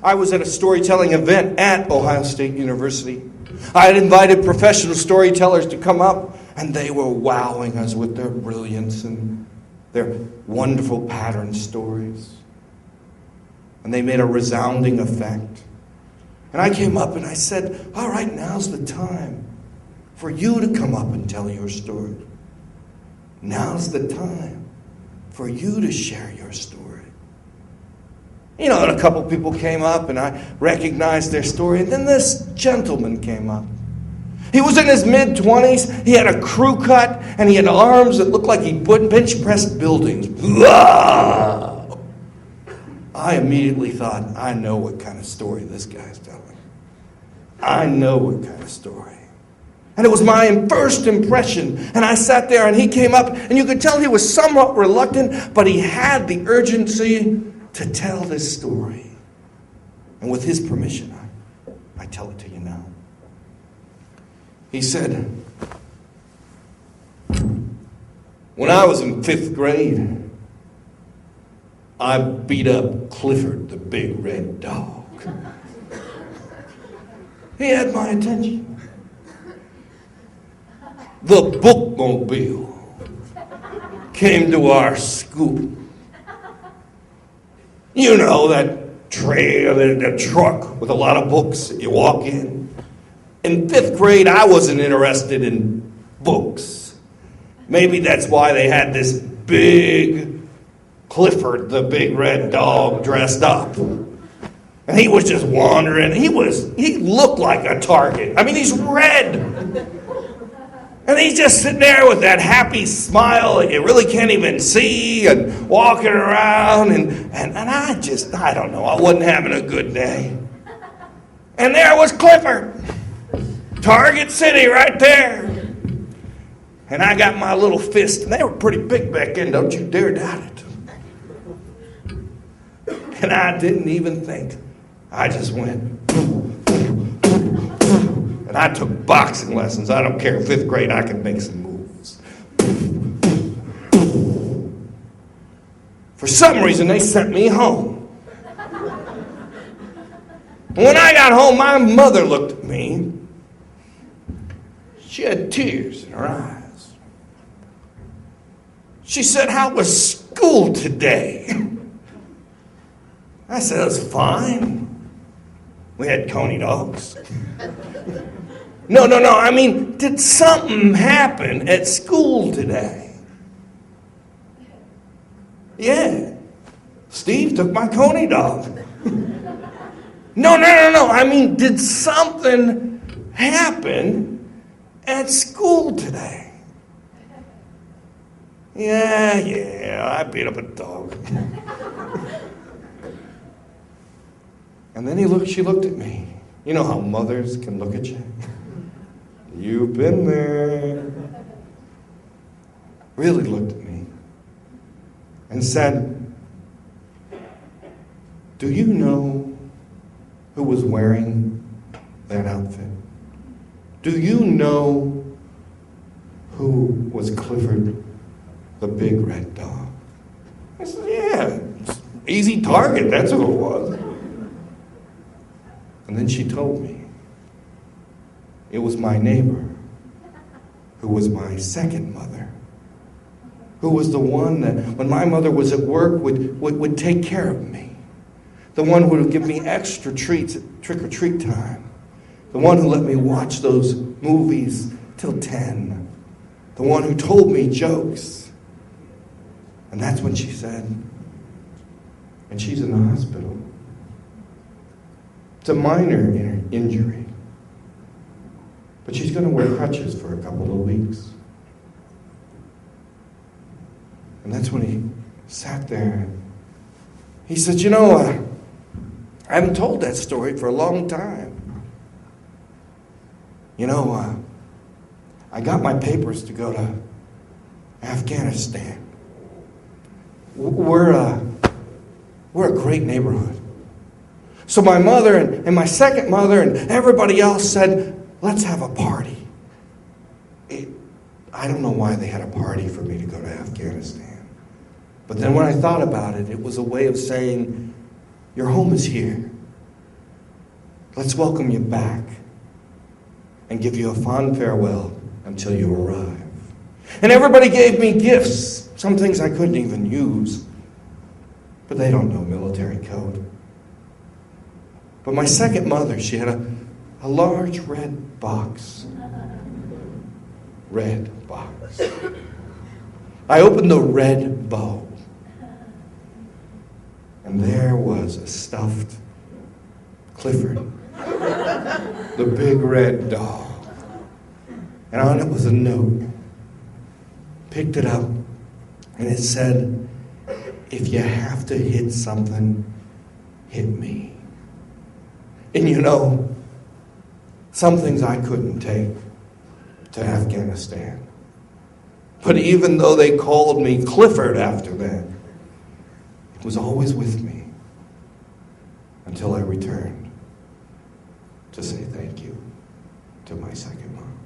I was at a storytelling event at Ohio State University. I had invited professional storytellers to come up, and they were wowing us with their brilliance and their wonderful pattern stories. And they made a resounding effect. And I came up and I said, all right, now's the time for you to come up and tell your story. Now's the time for you to share your story. You know, and a couple people came up and I recognized their story. And then this gentleman came up. He was in his mid-20s. He had a crew cut and he had arms that looked like he bench pressed buildings. I immediately thought, I know what kind of story this guy's telling. I know what kind of story. And it was my first impression. And I sat there and he came up and you could tell he was somewhat reluctant, but he had the urgency to tell this story. And with his permission, I tell it to you now. He said, when I was in 5th grade, I beat up Clifford, the big red dog. He had my attention. The bookmobile came to our school. You know, that tray or that truck with a lot of books that you walk in. In 5th grade, I wasn't interested in books. Maybe that's why they had this big Clifford, the big red dog, dressed up. And he was just wandering. He looked like a target. I mean, he's red. And he's just sitting there with that happy smile that you really can't even see and walking around. And I don't know, I wasn't having a good day. And there was Clifford. Target City right there. And I got my little fist, and they were pretty big back then, don't you dare doubt it. And I didn't even think. I just went. And I took boxing lessons. I don't care, 5th grade, I can make some moves. For some reason, they sent me home. And when I got home, my mother looked at me. She had tears in her eyes. She said, how was school today? I said, it was fine. We had coney dogs. No, I mean, did something happen at school today? Yeah. Steve took my coney dog. No. I mean, did something happen at school today? Yeah, I beat up a dog. And then she looked at me. You know how mothers can look at you? You've been there. Really looked at me and said, do you know who was wearing that outfit? Do you know who was Clifford, the big red dog? I said, yeah, easy target, that's who it was. And then she told me it was my neighbor who was my second mother, who was the one that, when my mother was at work, would take care of me. The one who would give me extra treats at trick-or-treat time. The one who let me watch those movies till 10. The one who told me jokes. And that's when she said, and she's in the hospital. It's a minor injury. But she's going to wear crutches for a couple of weeks. And that's when he sat there. He said, you know, I haven't told that story for a long time. You know, I got my papers to go to Afghanistan. We're a great neighborhood. So my mother and my second mother and everybody else said, let's have a party. I don't know why they had a party for me to go to Afghanistan. But then when I thought about it, it was a way of saying, your home is here. Let's welcome you back and give you a fond farewell until you arrive. And everybody gave me gifts, some things I couldn't even use, but they don't know military code. But my second mother, she had a large red box. Red box. I opened the red bow, and there was a stuffed Clifford, the big red dog. And on it was a note. Picked it up, and it said, "If you have to hit something, hit me." And you know, some things I couldn't take to Afghanistan. But even though they called me Clifford after that, it was always with me until I returned to say thank you to my second mom.